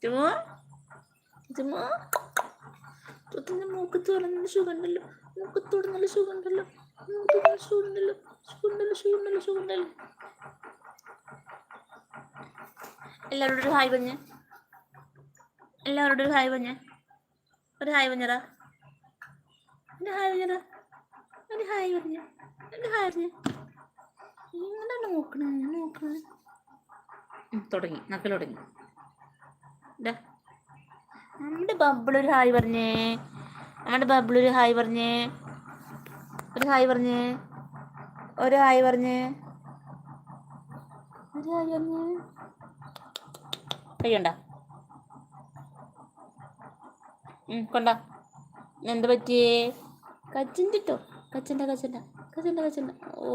ചുമോ ചുമോ തൊട്ടിൻ്റെ മൂക്കത്തോടെ നല്ല സുഖമുണ്ടല്ലോ. മൂക്കത്തോടെ നല്ല സുഖമുണ്ടല്ലോ. സുഖമുണ്ടല്ലോ. എല്ലാവരോടും ഒരു ഹായ് പറഞ്ഞേ. എല്ലാവരോടും ഒരു ഹായ് പറഞ്ഞേ. ഒരു ഹായ് പറഞ്ഞടാ. ഒരു ഹായ് പറഞ്ഞടാ. ഒരു ഹായ് പറഞ്ഞേ. ഒരു ഹായ് പറഞ്ഞേ. ഇങ്ങനെ നോക്കണേ. തുടങ്ങി നക്കൽ തുടങ്ങി. നമ്മുടെ ബബിളൊരു ഹായ് പറഞ്ഞേ. നമ്മുടെ ബബിളൊരു ഹായ് പറഞ്ഞേ. ഒരു ഹായ് പറഞ്ഞേ. ഒരു ഹായ് പറഞ്ഞേ. ഒരു ഹായ് പറഞ്ഞേ. കയ്യണ്ട കൊണ്ട. എന്ത് പറ്റിയേ? കച്ചൻ്റെ കേട്ടോ. കച്ചൻ്റെ. ഓ